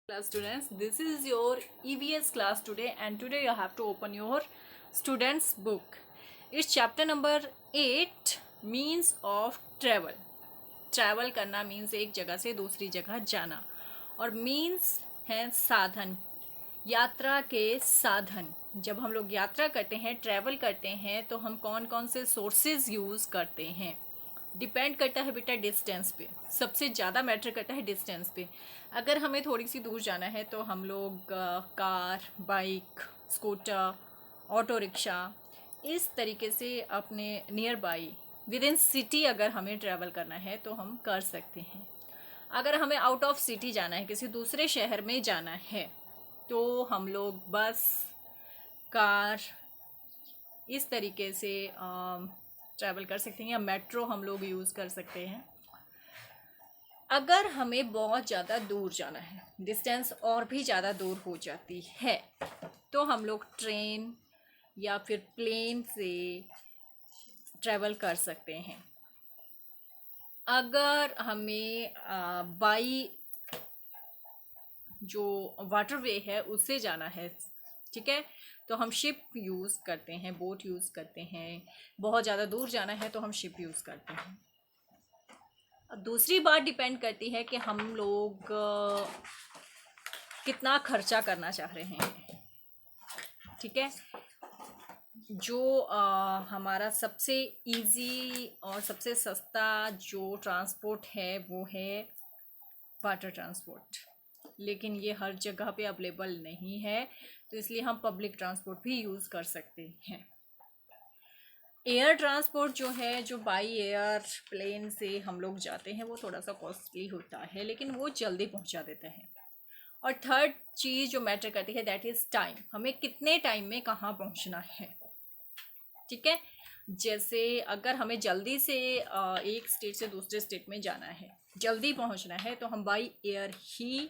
Class students, this is your EVS class today, and today you have to open your students book. It's chapter number 8, means of travel. Travel करना means एक जगह से दूसरी जगह जाना, और means है साधन, यात्रा के साधन। जब हम लोग यात्रा करते हैं, ट्रैवल करते हैं, तो हम कौन कौन से सोर्सेज यूज़ करते हैं, डिपेंड करता है बेटा डिस्टेंस पे। सबसे ज़्यादा मैटर करता है डिस्टेंस पे। अगर हमें थोड़ी सी दूर जाना है तो हम लोग car, bike, scooter, auto rickshaw, इस तरीके से अपने near by with in city अगर हमें ट्रैवल करना है तो हम कर सकते हैं। अगर हमें आउट ऑफ सिटी जाना है, किसी दूसरे शहर में जाना है, तो हम लोग बस, कार, इस तरीके से ट्रैवल कर सकते हैं, या मेट्रो हम लोग यूज़ कर सकते हैं। अगर हमें बहुत ज़्यादा दूर जाना है, डिस्टेंस और भी ज़्यादा दूर हो जाती है, तो हम लोग ट्रेन या फिर प्लेन से ट्रैवल कर सकते हैं। अगर हमें बाई जो वाटरवे है उससे जाना है, ठीक है, तो हम शिप यूज़ करते हैं, बोट यूज़ करते हैं। बहुत ज़्यादा दूर जाना है तो हम शिप यूज़ करते हैं। दूसरी बात डिपेंड करती है कि हम लोग कितना खर्चा करना चाह रहे हैं, ठीक है। जो हमारा सबसे इजी और सबसे सस्ता जो ट्रांसपोर्ट है वो है वाटर ट्रांसपोर्ट, लेकिन ये हर जगह पे अवेलेबल नहीं है, तो इसलिए हम पब्लिक ट्रांसपोर्ट भी यूज़ कर सकते हैं। एयर ट्रांसपोर्ट जो है, जो बाई एयर प्लेन से हम लोग जाते हैं, वो थोड़ा सा कॉस्टली होता है, लेकिन वो जल्दी पहुंचा देता है। और थर्ड चीज़ जो मैटर करती है दैट इज़ टाइम, हमें कितने टाइम में कहाँ पहुंचना है, ठीक है। जैसे अगर हमें जल्दी से एक स्टेट से दूसरे स्टेट में जाना है, जल्दी पहुंचना है, तो हम बाई एयर ही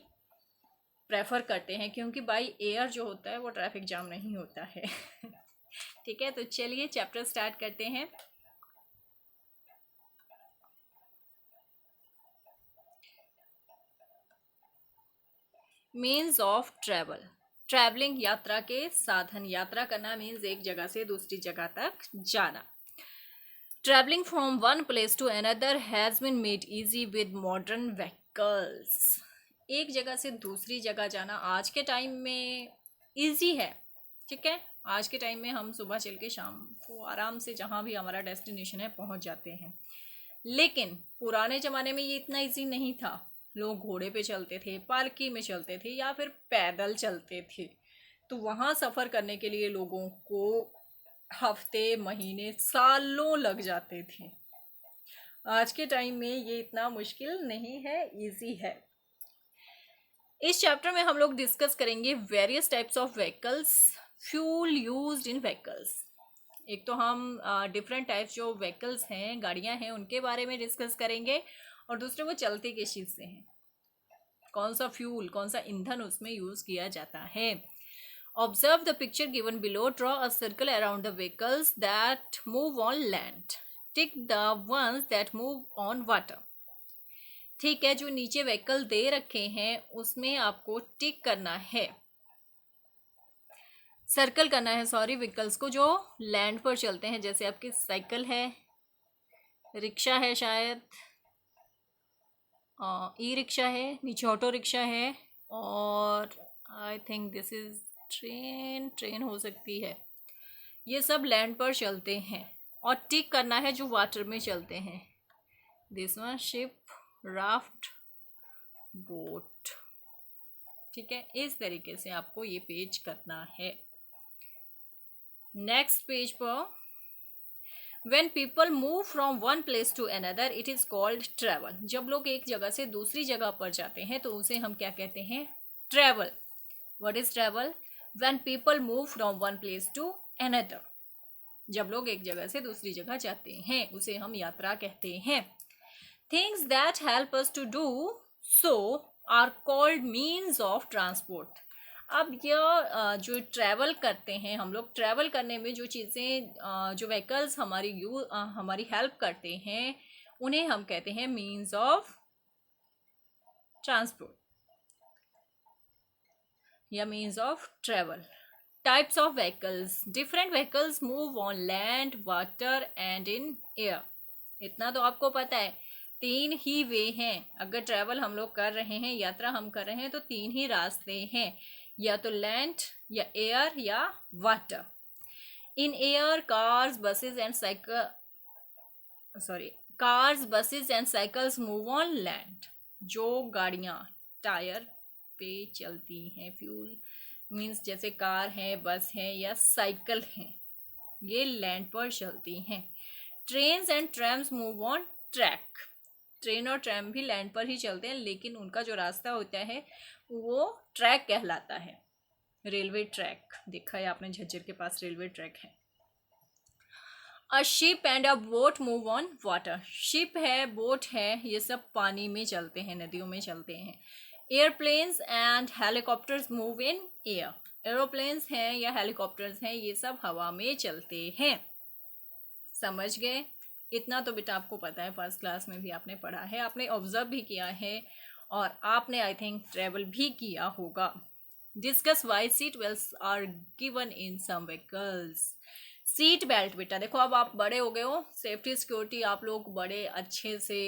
प्रेफर करते हैं, क्योंकि बाई एयर जो होता है वो ट्रैफिक जाम नहीं होता है। ठीक है, तो चलिए चैप्टर स्टार्ट करते हैं। मीन्स ऑफ ट्रैवल, ट्रैवलिंग यात्रा के साधन। यात्रा करना मीन्स एक जगह से दूसरी जगह तक जाना। Travelling from one place to another has been made easy with modern vehicles. एक जगह से दूसरी जगह जाना आज के टाइम में इजी है, ठीक है। आज के टाइम में हम सुबह चल के शाम को आराम से जहाँ भी हमारा डेस्टिनेशन है पहुँच जाते हैं, लेकिन पुराने ज़माने में ये इतना इजी नहीं था। लोग घोड़े पे चलते थे, पालकी में चलते थे, या फिर पैदल चलते थे, तो वहाँ सफ़र करने के लिए लोगों को हफ्ते, महीने, सालों लग जाते थे। आज के टाइम में ये इतना मुश्किल नहीं है, इजी है। इस चैप्टर में हम लोग डिस्कस करेंगे various types of vehicles, fuel used in vehicles. एक तो हम डिफरेंट टाइप्स जो व्हीकल्स हैं, गाड़ियां हैं, उनके बारे में डिस्कस करेंगे, और दूसरे वो चलती किस चीज़ से हैं, कौन सा फ्यूल, कौन सा ईंधन उसमें यूज़ किया जाता है। Observe the picture given below, draw a circle around the vehicles that move on land, tick the ones that move on water. ठीक है, जो नीचे व्हीकल दे रखे हैं उसमें आपको टिक करना है, सर्कल करना है, सॉरी, व्हीकल्स को जो लैंड पर चलते हैं। जैसे आपकी साइकिल है, रिक्शा है, शायद ई रिक्शा है, नीचे ऑटो रिक्शा है, और I think this is train हो सकती है। ये सब लैंड पर चलते हैं, और टिक करना है जो वाटर में चलते हैं। This one ship, raft, boat, ठीक है। इस तरीके से आपको ये पेज करना है। नेक्स्ट पेज पर, When people move from one place to another, it is called travel. जब लोग एक जगह से दूसरी जगह पर जाते हैं तो उसे हम क्या कहते हैं, travel. What is travel? When people move from one place to another. जब लोग एक जगह से दूसरी जगह जाते हैं उसे हम यात्रा कहते हैं। Things that help us to do so are called means of transport. अब यह जो ट्रैवल करते हैं हम लोग, ट्रैवल करने में जो चीज़ें, जो व्हीकल्स हमारी हेल्प करते हैं, उन्हें हम कहते हैं मीन्स ऑफ ट्रांसपोर्ट। या means of travel. Types of vehicles, different vehicles move on land, water and in air. इतना तो आपको पता है, 3 ही वे हैं। अगर ट्रैवल हम लोग कर रहे हैं, यात्रा हम कर रहे हैं, तो 3 ही रास्ते हैं, या तो लैंड या एयर या water. In air cars buses and cycles move on land. जो गाड़ियाँ टायर पे चलती हैं, फ्यूल मीन्स जैसे कार है, बस है या साइकिल है, ये लैंड पर चलती हैं। Trains and ट्रैम्स move on track. Train और ट्रैम भी लैंड पर ही चलते हैं, लेकिन उनका जो रास्ता होता है वो ट्रैक कहलाता है। रेलवे ट्रैक देखा है आपने, झज्जर के पास रेलवे ट्रैक है। A ship and a boat move on water. Ship है, बोट है, ये सब पानी में चलते हैं, नदियों में चलते हैं। Airplanes and helicopters move in air. Aeroplanes हैं या हेलीकॉप्टर्स हैं, ये सब हवा में चलते हैं। समझ गए? इतना तो बेटा आपको पता है, फर्स्ट क्लास में भी आपने पढ़ा है, आपने ऑब्जर्व भी किया है, और आपने आई थिंक ट्रेवल भी किया होगा। Discuss why seat belts are given in some vehicles. Seat belt बेटा देखो, अब आप बड़े हो गए हो, सेफ्टी सिक्योरिटी आप लोग बड़े अच्छे से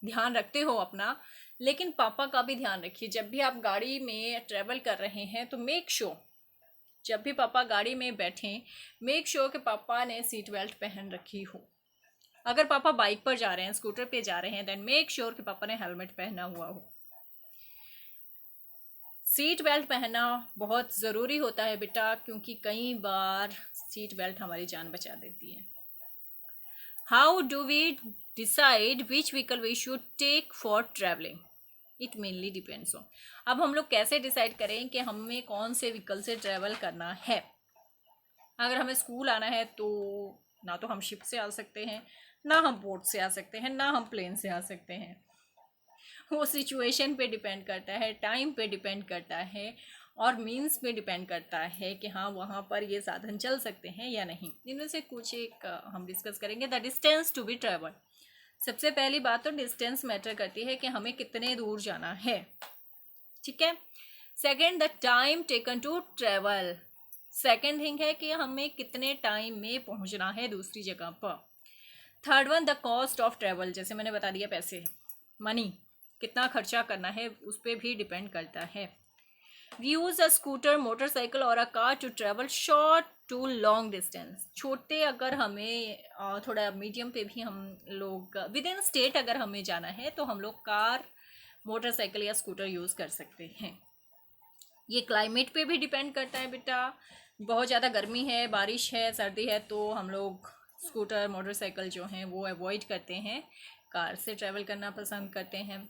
ध्यान रखते हो अपना, लेकिन पापा का भी ध्यान रखिए। जब भी आप गाड़ी में ट्रेवल कर रहे हैं तो मेक श्योर, जब भी पापा गाड़ी में बैठें, मेक श्योर कि पापा ने सीट बेल्ट पहन रखी हो। अगर पापा बाइक पर जा रहे हैं, स्कूटर पे जा रहे हैं, देन मेक श्योर कि पापा ने हेलमेट पहना हुआ हो। सीट बेल्ट पहनना बहुत ज़रूरी होता है बेटा, क्योंकि कई बार सीट बेल्ट हमारी जान बचा देती है। How do we decide which vehicle we should take for travelling? It mainly depends on. अब हम लोग कैसे डिसाइड करें कि हमें कौन से व्हीकल से ट्रैवल करना है? अगर हमें स्कूल आना है तो ना तो हम शिप से आ सकते हैं, ना हम बोट से आ सकते हैं, ना हम प्लेन से आ सकते हैं। वो सिचुएशन पे डिपेंड करता है, टाइम पे डिपेंड करता है, और मीन्स पे डिपेंड करता है कि हाँ वहाँ पर ये साधन चल सकते हैं या नहीं। इनमें से कुछ एक हम डिस्कस करेंगे। The distance to be travel. सबसे पहली बात तो डिस्टेंस मैटर करती है कि हमें कितने दूर जाना है, ठीक है। Second, the time taken to travel. Second thing है कि हमें कितने टाइम में पहुंचना है दूसरी जगह पर। Third one, the cost of travel, जैसे मैंने बता दिया, पैसे, मनी, कितना खर्चा करना है उस पर भी डिपेंड करता है। We use a scooter, motorcycle और a car to travel short to long distance. छोटे अगर हमें थोड़ा मीडियम पे भी हम लोग विद इन स्टेट अगर हमें जाना है तो हम लोग कार, मोटरसाइकिल या स्कूटर यूज़ कर सकते हैं। ये क्लाइमेट पे भी डिपेंड करता है बेटा। बहुत ज़्यादा गर्मी है, बारिश है, सर्दी है, तो हम लोग स्कूटर, मोटरसाइकिल जो हैं वो अवॉइड करते हैं, कार से ट्रैवल करना पसंद करते हैं।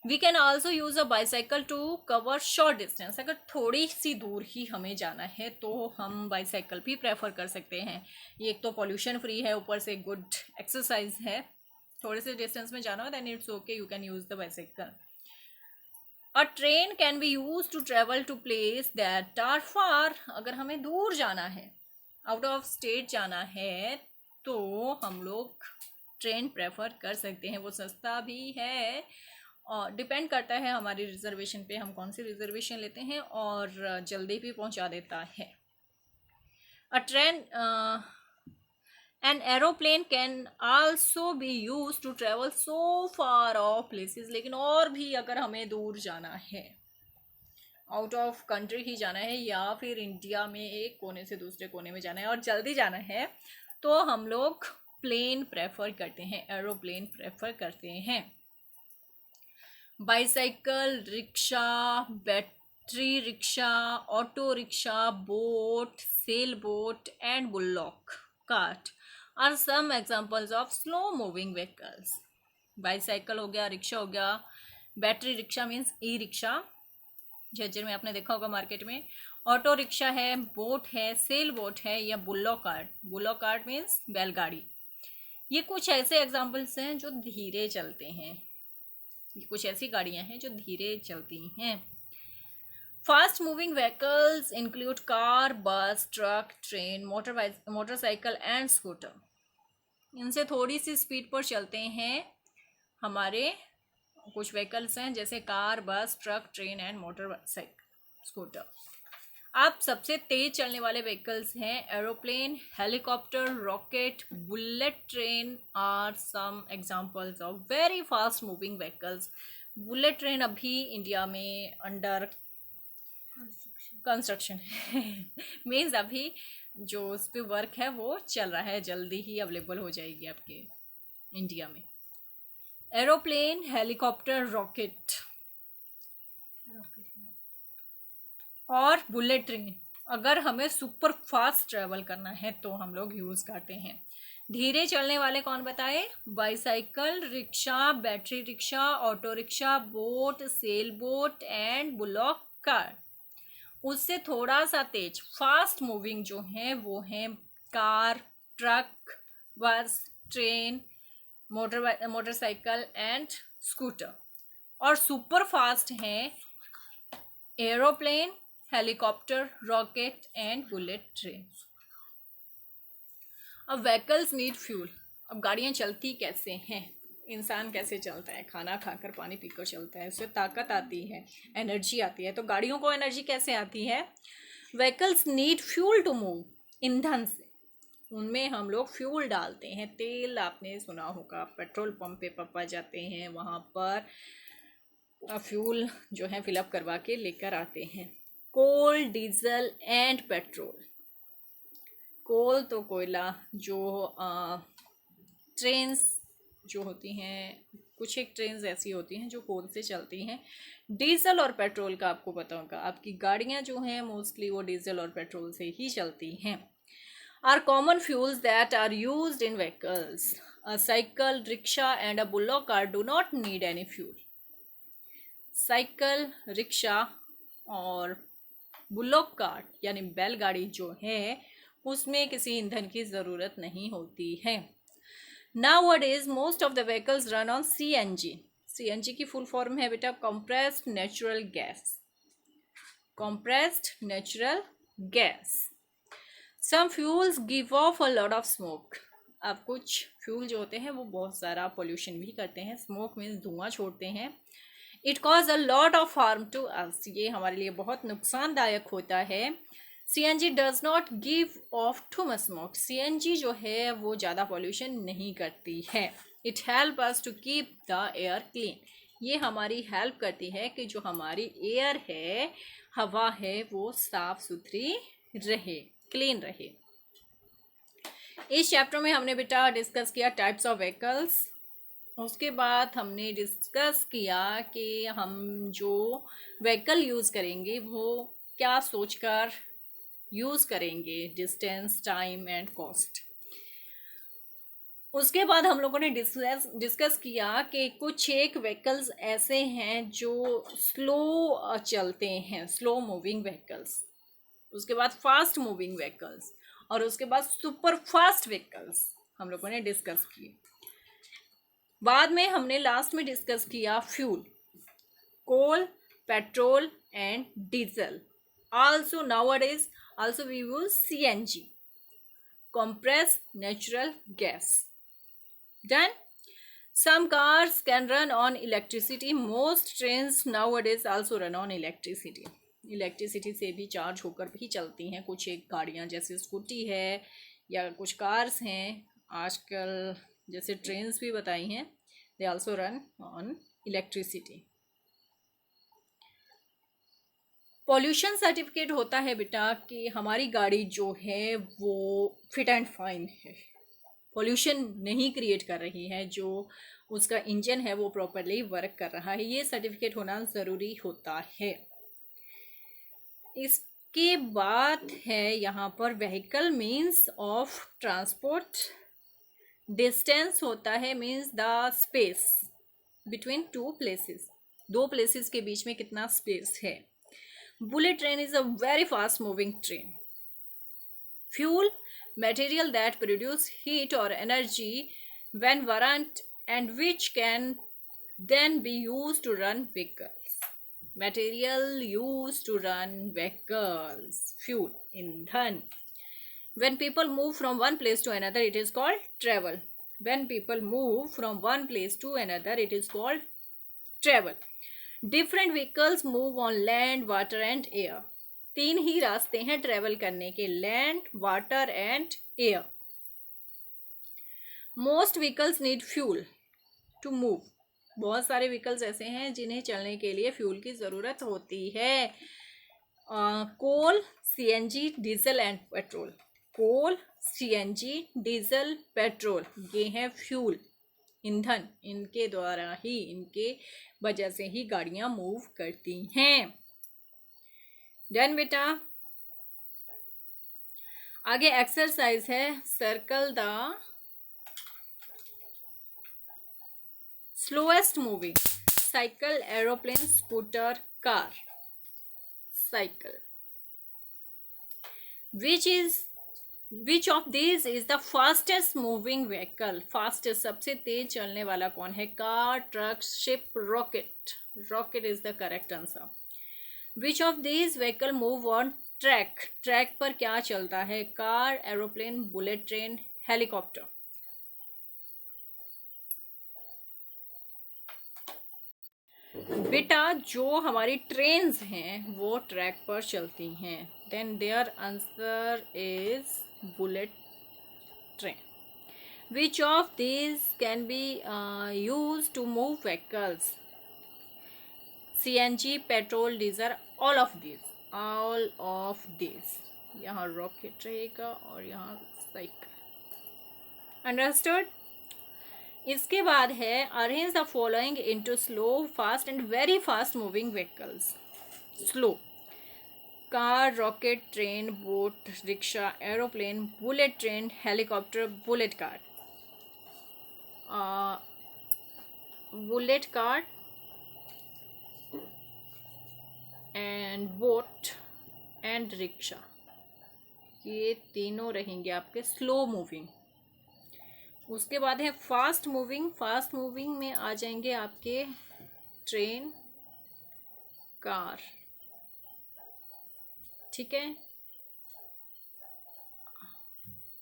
We can also use a bicycle to cover short distance. अगर थोड़ी सी दूर ही हमें जाना है तो हम बाईसाइकिल भी प्रेफर कर सकते हैं। ये एक तो पॉल्यूशन फ्री है, ऊपर से गुड एक्सरसाइज है। थोड़े से डिस्टेंस में जाना हो then it's okay, you can use the bicycle. A train can be use to travel to place that are far. अगर हमें दूर जाना है, आउट ऑफ स्टेट जाना है, तो हम लोग ट्रेन प्रेफर कर सकते हैं। वो सस्ता भी है और डिपेंड करता है हमारी रिजर्वेशन पे, हम कौन सी रिजर्वेशन लेते हैं, और जल्दी भी पहुंचा देता है। A train an aeroplane can also be use to travel so far of places. लेकिन और भी अगर हमें दूर जाना है, आउट ऑफ कंट्री ही जाना है, या फिर इंडिया में एक कोने से दूसरे कोने में जाना है और जल्दी जाना है, तो हम लोग प्लेन प्रेफर करते हैं, एरोप्लेन प्रेफर करते हैं। Bicycle, rickshaw, battery rickshaw, auto rickshaw, boat, sail boat and bullock cart are some examples of slow moving vehicles. Bicycle हो गया, रिक्शा हो गया, battery rickshaw means e rickshaw, Jhajjar में आपने देखा होगा मार्केट में, ऑटो रिक्शा है, बोट है, सेल बोट है, या bullock cart. Bullock cart means बैलगाड़ी। ये कुछ ऐसे एग्जाम्पल्स हैं जो धीरे चलते हैं, ये कुछ ऐसी गाड़ियां हैं जो धीरे चलती हैं। Fast moving vehicles include car, bus, truck, train, motorcycle and scooter. इनसे थोड़ी सी स्पीड पर चलते हैं हमारे कुछ व्हीकल्स हैं, जैसे car, bus, truck, train and motorcycle. Scooter. अब सबसे तेज चलने वाले व्हीकल्स हैं aeroplane, helicopter, rocket, bullet train are some examples of very fast moving vehicles. Bullet train अभी इंडिया में अंडर कंस्ट्रक्शन है मीन्स अभी जो उस पर वर्क है वो चल रहा है, जल्दी ही अवेलेबल हो जाएगी आपके इंडिया में। एरोप्लेन, हेलीकॉप्टर, रॉकेट और बुलेट ट्रेन, अगर हमें सुपर फास्ट ट्रेवल करना है तो हम लोग यूज़ करते हैं। धीरे चलने वाले कौन बताए? Bicycle, rickshaw, battery rickshaw, auto rickshaw, boat, sail boat and bullock car. उससे थोड़ा सा तेज फास्ट मूविंग जो है वो है कार, ट्रक, बस, ट्रेन, मोटरसाइकिल एंड स्कूटर। और सुपर फास्ट हैं aeroplane, helicopter, rocket and bullet train. अब व्हीकल्स नीड फ्यूल। अब गाड़ियाँ चलती कैसे हैं? इंसान कैसे चलता है? खाना खाकर, पानी पीकर चलता है, उससे ताकत आती है, एनर्जी आती है। तो गाड़ियों को एनर्जी कैसे आती है? Vehicles need fuel to move, ईंधन से। उनमें हम लोग फ्यूल डालते हैं। तेल आपने सुना होगा, पेट्रोल पंप पे पापा जाते हैं, वहाँ पर फ्यूल जो है फिलअप करवा के लेकर आते हैं। कोल, डीजल एंड पेट्रोल। कोल तो कोयला, जो ट्रेन्स जो होती हैं, कुछ एक ट्रेन्स ऐसी होती हैं जो कोल से चलती हैं। डीजल और पेट्रोल का आपको पता होगा, आपकी गाड़ियाँ जो हैं मोस्टली वो डीजल और पेट्रोल से ही चलती हैं। Are common fuels that are used in vehicles. A cycle, rickshaw and a bullock cart do not need any fuel. Cycle, rickshaw और बुलॉक कार्ट यानी बैलगाड़ी जो है उसमें किसी ईंधन की ज़रूरत नहीं होती है। Nowadays most of the vehicles run on CNG. CNG की फुल फॉर्म है बेटा compressed natural gas. compressed natural gas. Some fuels give off a lot of smoke. अब कुछ फ्यूल जो होते हैं वो बहुत सारा पोल्यूशन भी करते हैं। स्मोक मीन्स धुआं छोड़ते हैं। It cause a lot of harm to us, ये हमारे लिए बहुत नुकसानदायक होता है। CNG does not give off too much smoke, CNG जो है वो ज़्यादा पोल्यूशन नहीं करती है। It help us to keep the air clean, ये हमारी हेल्प करती है कि जो हमारी एयर है, हवा है, वो साफ सुथरी रहे, क्लीन रहे। इस चैप्टर में हमने बेटा डिस्कस किया टाइप्स ऑफ व्हीकल्स। उसके बाद हमने डिस्कस किया कि हम जो व्हीकल यूज़ करेंगे वो क्या सोचकर यूज़ करेंगे, डिस्टेंस, टाइम एंड कॉस्ट। उसके बाद हम लोगों ने डिस्कस किया कि कुछ एक व्हीकल्स ऐसे हैं जो स्लो चलते हैं, स्लो मूविंग व्हीकल्स। उसके बाद फास्ट मूविंग व्हीकल्स और उसके बाद सुपर फास्ट व्हीकल्स हम लोगों ने डिस्कस किए। बाद में हमने लास्ट में डिस्कस किया fuel, coal, petrol and diesel. Also nowadays also we use CNG, compressed natural gas. Then some cars can run on electricity. Most trains nowadays also run on electricity. Electricity से भी charge होकर भी चलती हैं कुछ एक गाड़ियाँ, जैसे स्कूटी है या कुछ कार्स हैं। आजकल जैसे ट्रेन्स भी बताई हैं, they also run on electricity. Pollution certificate होता है बेटा कि हमारी गाड़ी जो है वो फिट एंड फाइन है, पॉल्यूशन नहीं क्रिएट कर रही है, जो उसका इंजन है वो प्रॉपरली वर्क कर रहा है, ये सर्टिफिकेट होना ज़रूरी होता है। इसके बाद है यहाँ पर vehicle means of transport. Distance होता है means the space between two places, दो प्लेसेस के बीच में कितना स्पेस है। Bullet train is a very fast moving train. Fuel, material that produce heat or energy when burnt and which can then be used to run vehicles. Material used to run vehicles, fuel, indhan. When people move from one place to another, it is called travel. When people move from one place to another, it is called travel. Different vehicles move on land, water and air. 3 ही रास्ते हैं travel करने के, land, water and air. Most vehicles need fuel to move. बहुत सारे vehicles ऐसे हैं जिन्हें चलने के लिए फ्यूल की ज़रूरत होती है। Coal, CNG, diesel and petrol. Coal, CNG, diesel, petrol, ये हैं फ्यूल, ईंधन। इनके द्वारा ही, इनके वजह से ही गाड़ियां मूव करती हैं। डन बेटा। आगे एक्सरसाइज है, circle the slowest moving cycle, aeroplane, scooter, car. Cycle. Which of this is the fastest moving vehicle? Fastest, सबसे तेज चलने वाला कौन है? Car, truck, ship, rocket. Rocket is the correct answer. Which of this vehicle move on track? Track पर क्या चलता है? Car, aeroplane, bullet train, helicopter. बेटा जो हमारी ट्रेन्स हैं वो ट्रैक पर चलती हैं। Then their answer is bullet train. Which of this can be use to move vehicles? CNG, petrol, diesel, all of this. All of this. यहाँ rocket रहेगा और यहाँ साइकिल। अंडरस्टूड? इसके बाद है arrange the following into slow, fast and very fast moving vehicles. Slow, car, rocket, train, boat, rickshaw, aeroplane, bullet train, helicopter, bullet car. Bullet car and boat and rickshaw, ये तीनों रहेंगे आपके slow moving. उसके बाद है fast moving. Fast moving में आ जाएंगे आपके ट्रेन, कार, ठीक है।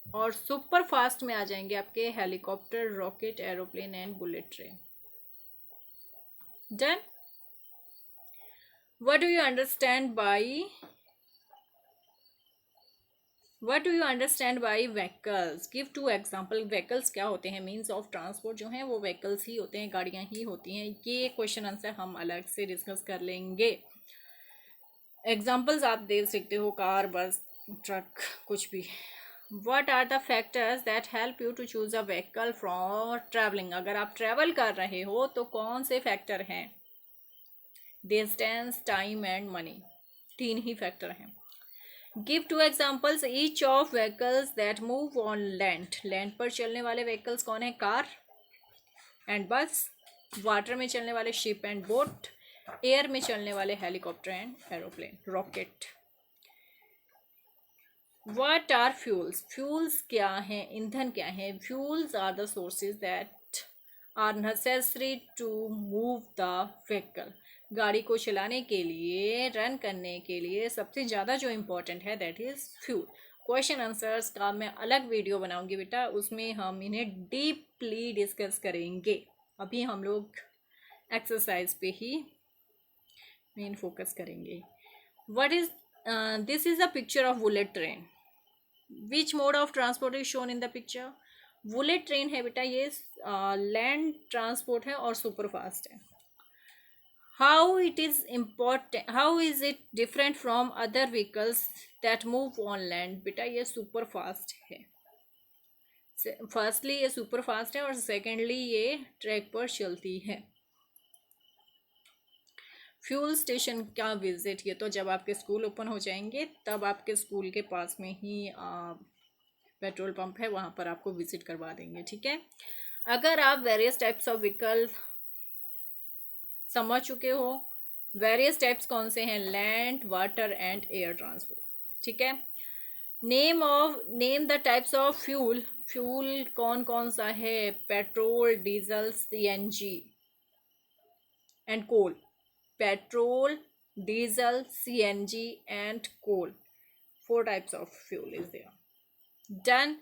और सुपर फास्ट में आ जाएंगे आपके helicopter, rocket, aeroplane and bullet train. Done? What do you understand by vehicles? Give 2 example. Vehicles क्या होते हैं? मीन्स ऑफ ट्रांसपोर्ट जो हैं वो व्हीकल्स ही होते हैं, गाड़ियाँ ही होती हैं। ये क्वेश्चन आंसर हम अलग से डिस्कस कर लेंगे। एग्जाम्पल्स आप दे सकते हो, कार, बस, ट्रक, कुछ भी। What are the factors that help you to choose a vehicle for traveling? अगर आप ट्रैवल कर रहे हो तो कौन से फैक्टर हैं? डिस्टेंस, टाइम एंड मनी, 3 ही फैक्टर हैं। Give 2 examples each of vehicles that move on land. Land पर चलने वाले व्हीकल्स कौन है? कार एंड बस। वाटर में चलने वाले शिप एंड बोट। एयर में चलने वाले helicopter and aeroplane, rocket. What are fuels? Fuels क्या हैं? ईंधन क्या है? Fuels are the sources that are necessary to move the vehicle. गाड़ी को चलाने के लिए, रन करने के लिए सबसे ज़्यादा जो इम्पोर्टेंट है that is fuel. Question answers का मैं अलग वीडियो बनाऊंगी बेटा, उसमें हम इन्हें डीपली डिस्कस करेंगे। अभी हम लोग एक्सरसाइज पे ही मेन फोकस करेंगे। What is this is a picture of bullet train. Which mode of transport is shown in the picture? Bullet train है बेटा, ये लैंड ट्रांसपोर्ट है और सुपर फास्ट है। How is it different from other vehicles that move on land? बेटा ये super fast है। Firstly ये सुपर फास्ट है और सेकेंडली ये ट्रैक पर चलती है। फ्यूल स्टेशन का विजिट, ये तो जब आपके स्कूल ओपन हो जाएंगे तब आपके स्कूल के पास में ही पेट्रोल पंप है, वहाँ पर आपको विजिट करवा देंगे, ठीक है। अगर आप वेरियस टाइप्स ऑफ व्हीकल समझ चुके हो, वेरियस टाइप्स कौन से हैं? Land, water and air transport, ठीक है। Name the types of fuel. Fuel कौन कौन सा है? Petrol, diesel, CNG and coal. Petrol, diesel, CNG and coal. 4 types of fuel is there. Done.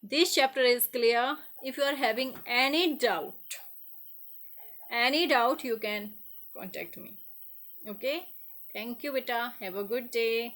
This chapter is clear. If you are having any doubt you can contact me. Okay, thank you beta, have a good day.